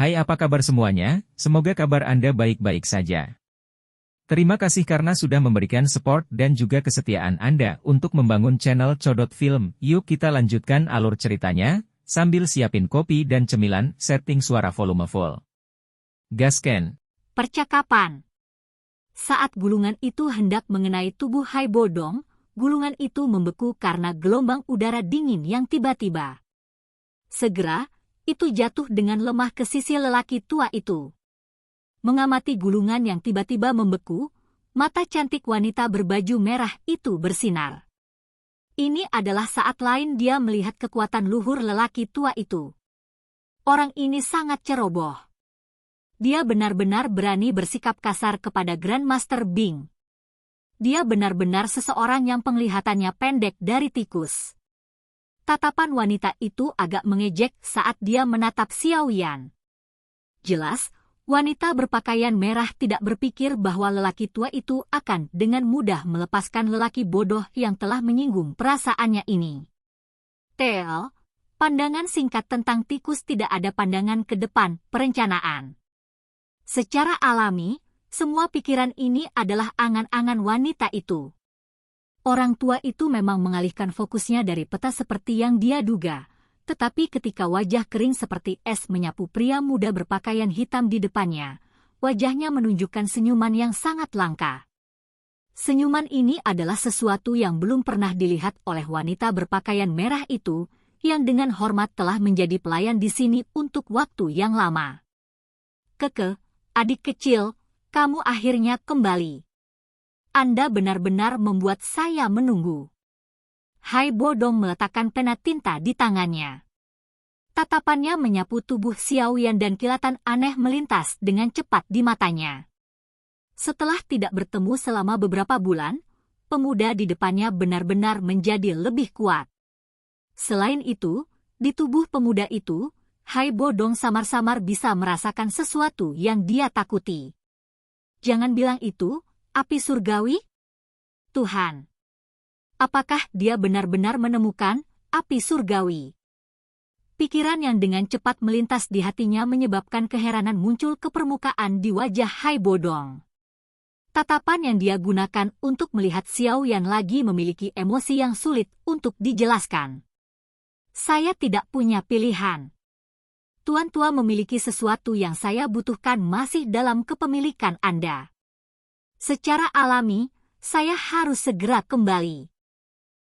Hai, apa kabar semuanya? Semoga kabar Anda baik-baik saja. Terima kasih karena sudah memberikan support dan juga kesetiaan Anda untuk membangun channel Codot Film. Yuk kita lanjutkan alur ceritanya, sambil siapin kopi dan cemilan, setting suara volume full. Gasken. Percakapan. Saat gulungan itu hendak mengenai tubuh Hai Bodong, gulungan itu membeku karena gelombang udara dingin yang tiba-tiba. Segera, itu jatuh dengan lemah ke sisi lelaki tua itu. Mengamati gulungan yang tiba-tiba membeku, mata cantik wanita berbaju merah itu bersinar. Ini adalah saat lain dia melihat kekuatan luhur lelaki tua itu. Orang ini sangat ceroboh. Dia benar-benar berani bersikap kasar kepada Grandmaster Bing. Dia benar-benar seseorang yang penglihatannya pendek dari tikus. Tatapan wanita itu agak mengejek saat dia menatap Xiao Yan. Jelas, wanita berpakaian merah tidak berpikir bahwa lelaki tua itu akan dengan mudah melepaskan lelaki bodoh yang telah menyinggung perasaannya ini. TL, pandangan singkat tentang tikus tidak ada pandangan ke depan perencanaan. Secara alami, semua pikiran ini adalah angan-angan wanita itu. Orang tua itu memang mengalihkan fokusnya dari peta seperti yang dia duga, tetapi ketika wajah kering seperti es menyapu pria muda berpakaian hitam di depannya, wajahnya menunjukkan senyuman yang sangat langka. Senyuman ini adalah sesuatu yang belum pernah dilihat oleh wanita berpakaian merah itu, yang dengan hormat telah menjadi pelayan di sini untuk waktu yang lama. Keke, adik kecil, kamu akhirnya kembali. Anda benar-benar membuat saya menunggu. Hai Bodong meletakkan pena tinta di tangannya. Tatapannya menyapu tubuh Xiao Yan dan kilatan aneh melintas dengan cepat di matanya. Setelah tidak bertemu selama beberapa bulan, pemuda di depannya benar-benar menjadi lebih kuat. Selain itu, di tubuh pemuda itu, Hai Bodong samar-samar bisa merasakan sesuatu yang dia takuti. Jangan bilang itu, api surgawi? Tuhan, apakah dia benar-benar menemukan api surgawi? Pikiran yang dengan cepat melintas di hatinya menyebabkan keheranan muncul ke permukaan di wajah Hai Bodong. Tatapan yang dia gunakan untuk melihat Xiao Yan lagi memiliki emosi yang sulit untuk dijelaskan. Saya tidak punya pilihan. Tuan tua memiliki sesuatu yang saya butuhkan masih dalam kepemilikan Anda. Secara alami, saya harus segera kembali.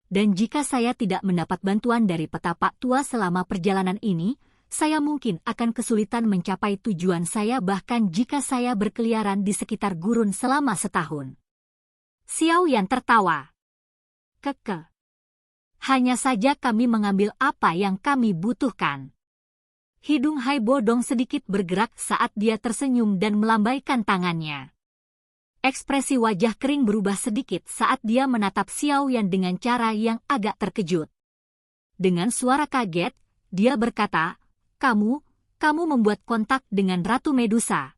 Dan jika saya tidak mendapat bantuan dari petapak tua selama perjalanan ini, saya mungkin akan kesulitan mencapai tujuan saya bahkan jika saya berkeliaran di sekitar gurun selama setahun. Xiao Yan tertawa. Keke. Hanya saja kami mengambil apa yang kami butuhkan. Hidung Hai Bodong sedikit bergerak saat dia tersenyum dan melambaikan tangannya. Ekspresi wajah kering berubah sedikit saat dia menatap Xiao Yan dengan cara yang agak terkejut. Dengan suara kaget, dia berkata, kamu membuat kontak dengan Ratu Medusa.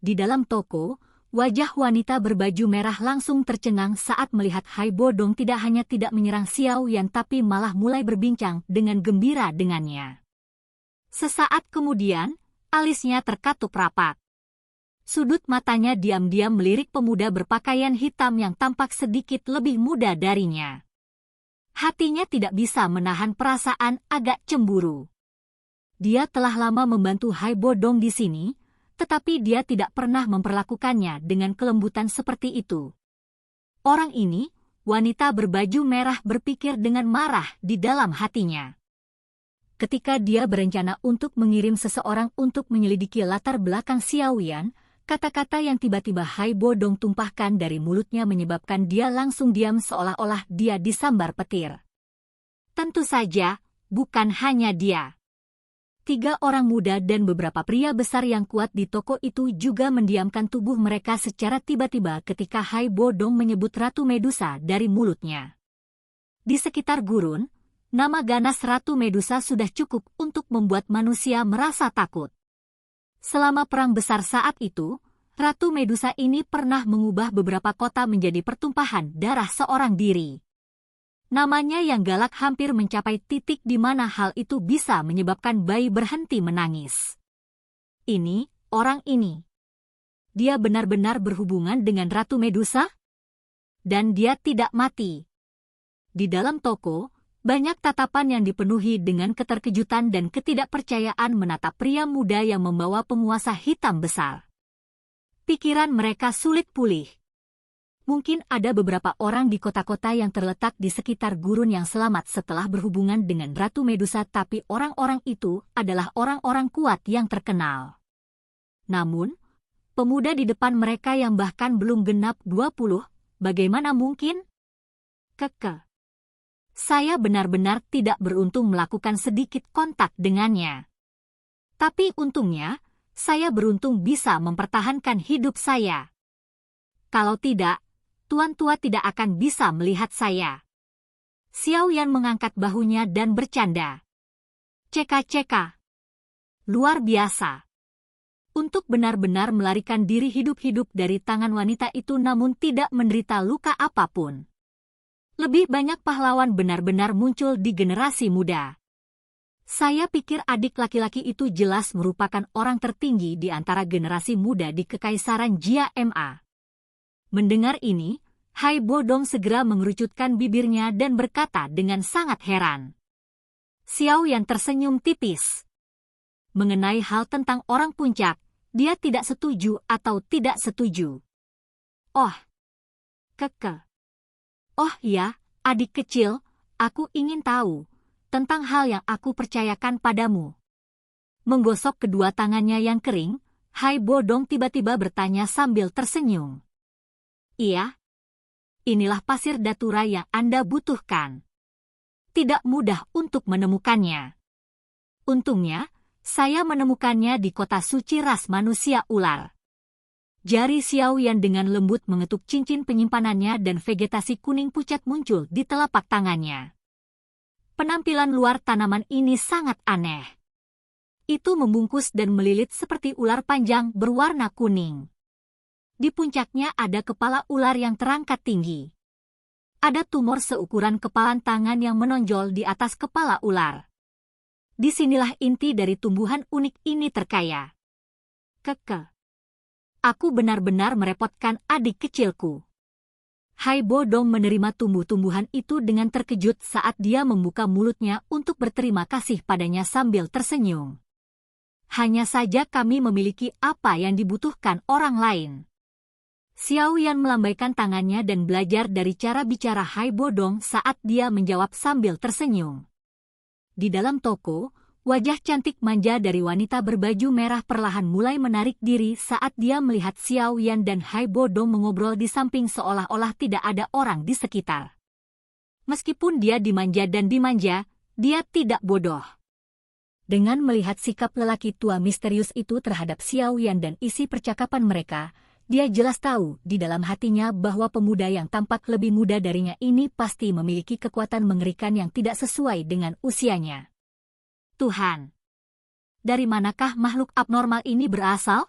Di dalam toko, wajah wanita berbaju merah langsung tercengang saat melihat Hai Bodong tidak hanya tidak menyerang Xiao Yan tapi malah mulai berbincang dengan gembira dengannya. Sesaat kemudian, alisnya terkatup rapat. Sudut matanya diam-diam melirik pemuda berpakaian hitam yang tampak sedikit lebih muda darinya. Hatinya tidak bisa menahan perasaan agak cemburu. Dia telah lama membantu Hai Bodong di sini, tetapi dia tidak pernah memperlakukannya dengan kelembutan seperti itu. Orang ini, wanita berbaju merah berpikir dengan marah di dalam hatinya. Ketika dia berencana untuk mengirim seseorang untuk menyelidiki latar belakang Xiao Yan, kata-kata yang tiba-tiba Hai Bodong tumpahkan dari mulutnya menyebabkan dia langsung diam seolah-olah dia disambar petir. Tentu saja, bukan hanya dia. 3 orang muda dan beberapa pria besar yang kuat di toko itu juga mendiamkan tubuh mereka secara tiba-tiba ketika Hai Bodong menyebut Ratu Medusa dari mulutnya. Di sekitar gurun, nama ganas Ratu Medusa sudah cukup untuk membuat manusia merasa takut. Selama perang besar saat itu, Ratu Medusa ini pernah mengubah beberapa kota menjadi pertumpahan darah seorang diri. Namanya yang galak hampir mencapai titik di mana hal itu bisa menyebabkan bayi berhenti menangis. orang ini. Dia benar-benar berhubungan dengan Ratu Medusa? Dan dia tidak mati. Di dalam toko, banyak tatapan yang dipenuhi dengan keterkejutan dan ketidakpercayaan menatap pria muda yang membawa penguasa hitam besar. Pikiran mereka sulit pulih. Mungkin ada beberapa orang di kota-kota yang terletak di sekitar gurun yang selamat setelah berhubungan dengan Ratu Medusa, tapi orang-orang itu adalah orang-orang kuat yang terkenal. Namun, pemuda di depan mereka yang bahkan belum genap 20, bagaimana mungkin? Saya benar-benar tidak beruntung melakukan sedikit kontak dengannya. Tapi untungnya, saya beruntung bisa mempertahankan hidup saya. Kalau tidak, Tuan Tua tidak akan bisa melihat saya. Xiao Yan mengangkat bahunya dan bercanda. Ceka-ceka. Luar biasa. Untuk benar-benar melarikan diri hidup-hidup dari tangan wanita itu namun tidak menderita luka apapun. Lebih banyak pahlawan benar-benar muncul di generasi muda. Saya pikir adik laki-laki itu jelas merupakan orang tertinggi di antara generasi muda di Kekaisaran Jia Ma. Mendengar ini, Hai Bodong segera mengerucutkan bibirnya dan berkata dengan sangat heran. Xiao Yan tersenyum tipis. Mengenai hal tentang orang puncak, dia tidak setuju atau tidak setuju. Oh, Oh ya, adik kecil, aku ingin tahu tentang hal yang aku percayakan padamu. Menggosok kedua tangannya yang kering, Hai Bodong tiba-tiba bertanya sambil tersenyum. Iya, inilah pasir datura yang Anda butuhkan. Tidak mudah untuk menemukannya. Untungnya, saya menemukannya di kota suci ras manusia ular. Jari Xiao Yan dengan lembut mengetuk cincin penyimpanannya dan vegetasi kuning pucat muncul di telapak tangannya. Penampilan luar tanaman ini sangat aneh. Itu membungkus dan melilit seperti ular panjang berwarna kuning. Di puncaknya ada kepala ular yang terangkat tinggi. Ada tumor seukuran kepalan tangan yang menonjol di atas kepala ular. Disinilah inti dari tumbuhan unik ini terkaya. Aku benar-benar merepotkan adik kecilku. Hai Bodong menerima tumbuh-tumbuhan itu dengan terkejut saat dia membuka mulutnya untuk berterima kasih padanya sambil tersenyum. Hanya saja kami memiliki apa yang dibutuhkan orang lain. Xiao Yan melambaikan tangannya dan belajar dari cara bicara Hai Bodong saat dia menjawab sambil tersenyum. Di dalam toko, wajah cantik manja dari wanita berbaju merah perlahan mulai menarik diri saat dia melihat Xiao Yan dan Hai Bodong mengobrol di samping seolah-olah tidak ada orang di sekitar. Meskipun dia dimanja dan dimanja, dia tidak bodoh. Dengan melihat sikap lelaki tua misterius itu terhadap Xiao Yan dan isi percakapan mereka, dia jelas tahu di dalam hatinya bahwa pemuda yang tampak lebih muda darinya ini pasti memiliki kekuatan mengerikan yang tidak sesuai dengan usianya. Tuhan, dari manakah makhluk abnormal ini berasal?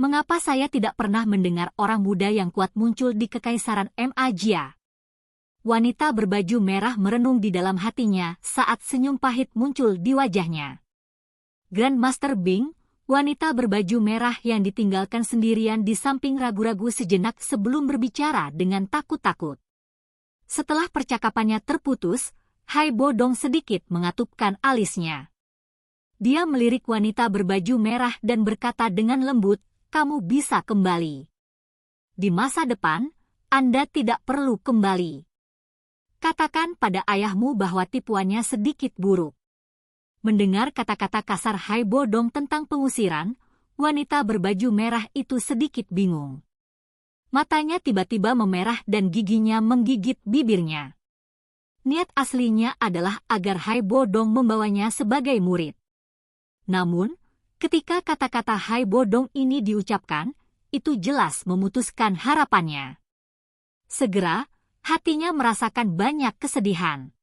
Mengapa saya tidak pernah mendengar orang muda yang kuat muncul di Kekaisaran Jia? Wanita berbaju merah merenung di dalam hatinya saat senyum pahit muncul di wajahnya. Grandmaster Bing, wanita berbaju merah yang ditinggalkan sendirian di samping ragu-ragu sejenak sebelum berbicara dengan takut-takut. Setelah percakapannya terputus, Hai Bodong sedikit mengatupkan alisnya. Dia melirik wanita berbaju merah dan berkata dengan lembut, "Kamu bisa kembali. Di masa depan, Anda tidak perlu kembali. Katakan pada ayahmu bahwa tipuannya sedikit buruk." Mendengar kata-kata kasar Hai Bodong tentang pengusiran, wanita berbaju merah itu sedikit bingung. Matanya tiba-tiba memerah dan giginya menggigit bibirnya. Niat aslinya adalah agar Hai Bodong membawanya sebagai murid. Namun, ketika kata-kata Hai Bodong ini diucapkan, itu jelas memutuskan harapannya. Segera, hatinya merasakan banyak kesedihan.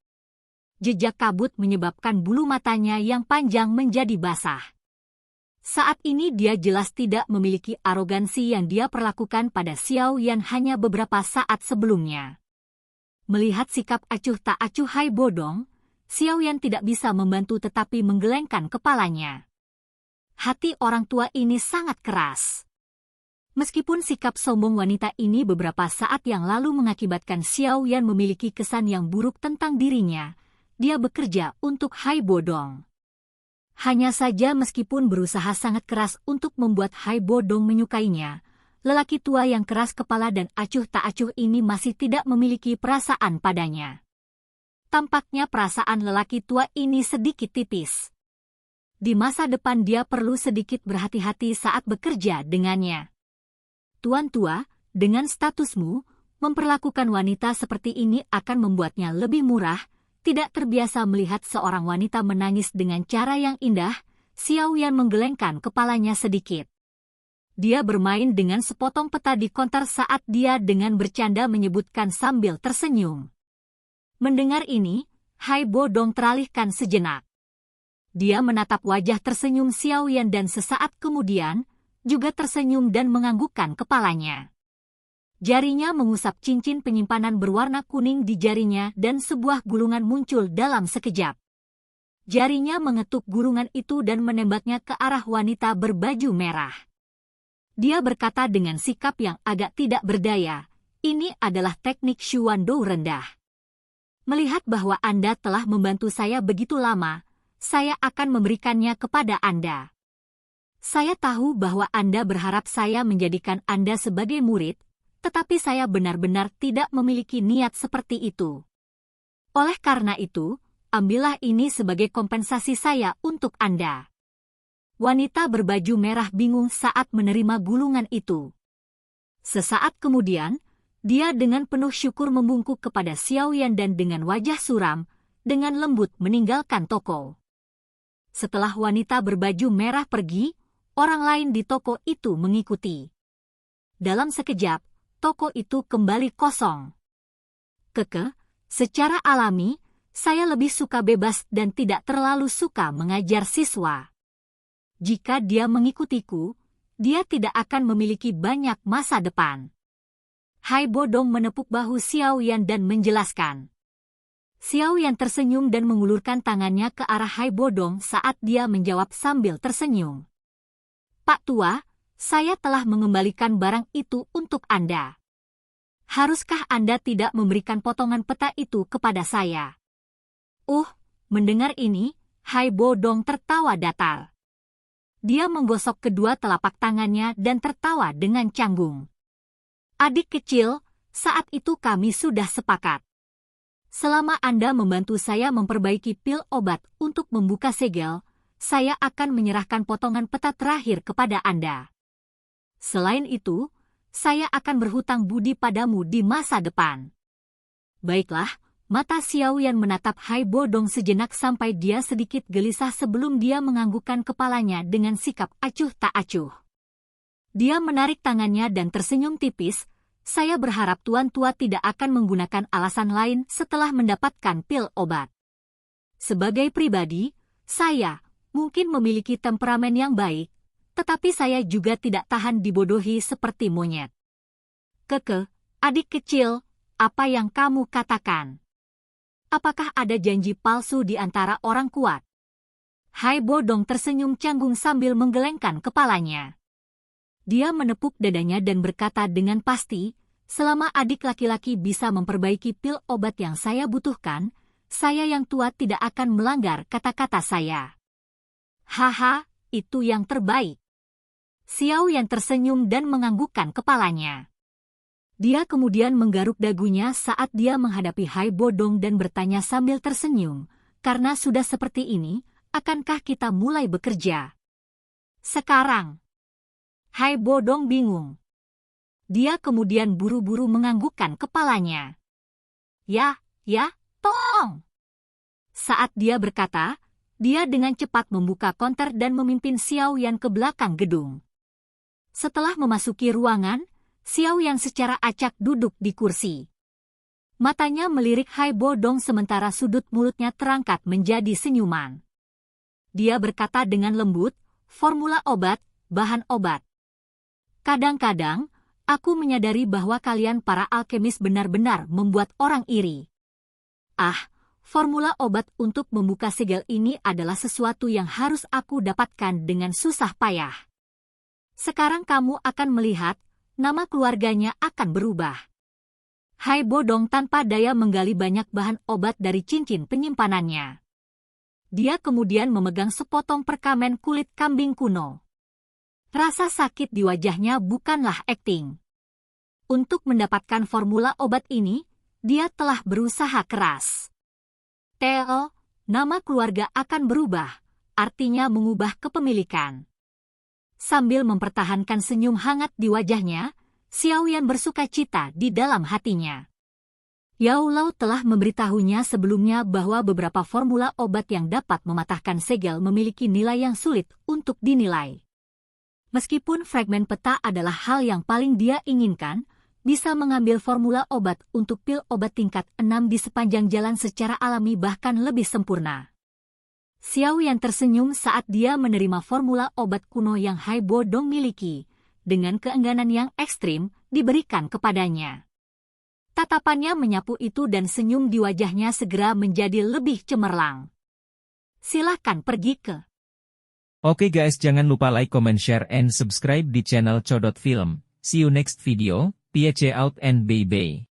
Jejak kabut menyebabkan bulu matanya yang panjang menjadi basah. Saat ini dia jelas tidak memiliki arogansi yang dia perlakukan pada Xiao Yan hanya beberapa saat sebelumnya. Melihat sikap acuh tak acuh Hai Bodong, Xiao Yan tidak bisa membantu tetapi menggelengkan kepalanya. Hati orang tua ini sangat keras. Meskipun sikap sombong wanita ini beberapa saat yang lalu mengakibatkan Xiao Yan memiliki kesan yang buruk tentang dirinya, dia bekerja untuk Hai Bodong. Hanya saja meskipun berusaha sangat keras untuk membuat Hai Bodong menyukainya, lelaki tua yang keras kepala dan acuh tak acuh ini masih tidak memiliki perasaan padanya. Tampaknya perasaan lelaki tua ini sedikit tipis. Di masa depan dia perlu sedikit berhati-hati saat bekerja dengannya. Tuan tua, dengan statusmu, memperlakukan wanita seperti ini akan membuatnya lebih murah, tidak terbiasa melihat seorang wanita menangis dengan cara yang indah. Xiao Yan menggelengkan kepalanya sedikit. Dia bermain dengan sepotong peta di konter saat dia dengan bercanda menyebutkan sambil tersenyum. Mendengar ini, Hai Bodong teralihkan sejenak. Dia menatap wajah tersenyum Xiao Yan dan sesaat kemudian, juga tersenyum dan menganggukkan kepalanya. Jarinya mengusap cincin penyimpanan berwarna kuning di jarinya dan sebuah gulungan muncul dalam sekejap. Jarinya mengetuk gulungan itu dan menembaknya ke arah wanita berbaju merah. Dia berkata dengan sikap yang agak tidak berdaya, "Ini adalah teknik Shuando rendah. Melihat bahwa Anda telah membantu saya begitu lama, saya akan memberikannya kepada Anda. Saya tahu bahwa Anda berharap saya menjadikan Anda sebagai murid, tetapi saya benar-benar tidak memiliki niat seperti itu. Oleh karena itu, ambillah ini sebagai kompensasi saya untuk Anda." Wanita berbaju merah bingung saat menerima gulungan itu. Sesaat kemudian, dia dengan penuh syukur membungkuk kepada Xiao Yan dan dengan wajah suram, dengan lembut meninggalkan toko. Setelah wanita berbaju merah pergi, orang lain di toko itu mengikuti. Dalam sekejap, toko itu kembali kosong. Secara alami, saya lebih suka bebas dan tidak terlalu suka mengajar siswa. Jika dia mengikutiku, dia tidak akan memiliki banyak masa depan. Hai Bodong menepuk bahu Xiao Yan dan menjelaskan. Xiao Yan tersenyum dan mengulurkan tangannya ke arah Hai Bodong saat dia menjawab sambil tersenyum. "Pak Tua, saya telah mengembalikan barang itu untuk Anda. Haruskah Anda tidak memberikan potongan peta itu kepada saya?" Mendengar ini, Hai Bodong tertawa datar. Dia menggosok kedua telapak tangannya dan tertawa dengan canggung. "Adik kecil, saat itu kami sudah sepakat. Selama Anda membantu saya memperbaiki pil obat untuk membuka segel, saya akan menyerahkan potongan peta terakhir kepada Anda. Selain itu, saya akan berhutang budi padamu di masa depan." Baiklah, mata Xiao Yan menatap Hai Bodong sejenak sampai dia sedikit gelisah sebelum dia menganggukkan kepalanya dengan sikap acuh tak acuh. Dia menarik tangannya dan tersenyum tipis. "Saya berharap Tuan Tua tidak akan menggunakan alasan lain setelah mendapatkan pil obat. Sebagai pribadi, saya mungkin memiliki temperamen yang baik, tetapi saya juga tidak tahan dibodohi seperti monyet." Adik kecil, apa yang kamu katakan? Apakah ada janji palsu di antara orang kuat?" Hai Bodong tersenyum canggung sambil menggelengkan kepalanya. Dia menepuk dadanya dan berkata dengan pasti, "Selama adik laki-laki bisa memperbaiki pil obat yang saya butuhkan, saya yang tua tidak akan melanggar kata-kata saya." "Haha, itu yang terbaik." Xiao Yan tersenyum dan menganggukkan kepalanya. Dia kemudian menggaruk dagunya saat dia menghadapi Hai Bodong dan bertanya sambil tersenyum, "Karena sudah seperti ini, akankah kita mulai bekerja sekarang?" Hai Bodong bingung. Dia kemudian buru-buru menganggukkan kepalanya. Ya, tolong." Saat dia berkata, dia dengan cepat membuka konter dan memimpin Xiao Yan ke belakang gedung. Setelah memasuki ruangan, Xiao Yan secara acak duduk di kursi. Matanya melirik Hai Bodong sementara sudut mulutnya terangkat menjadi senyuman. Dia berkata dengan lembut, "Formula obat, bahan obat. Kadang-kadang, aku menyadari bahwa kalian para alkemis benar-benar membuat orang iri. Formula obat untuk membuka segel ini adalah sesuatu yang harus aku dapatkan dengan susah payah. Sekarang kamu akan melihat, nama keluarganya akan berubah. Hai Bodong tanpa daya menggali banyak bahan obat dari cincin penyimpanannya. Dia kemudian memegang sepotong perkamen kulit kambing kuno. Rasa sakit di wajahnya bukanlah akting. Untuk mendapatkan formula obat ini, dia telah berusaha keras. Theo, nama keluarga akan berubah, artinya mengubah kepemilikan. Sambil mempertahankan senyum hangat di wajahnya, Xiaoyan bersuka cita di dalam hatinya. Yao Lao telah memberitahunya sebelumnya bahwa beberapa formula obat yang dapat mematahkan segel memiliki nilai yang sulit untuk dinilai. Meskipun fragmen peta adalah hal yang paling dia inginkan, bisa mengambil formula obat untuk pil obat tingkat 6 di sepanjang jalan secara alami bahkan lebih sempurna. Xiaoyan tersenyum saat dia menerima formula obat kuno yang Hai Bodong miliki, dengan keengganan yang ekstrim diberikan kepadanya. Tatapannya menyapu itu dan senyum di wajahnya segera menjadi lebih cemerlang. Silakan pergi ke. Oke guys, jangan lupa like, comment, share, and subscribe di channel Codot Film. See you next video. Peace out and bye-bye.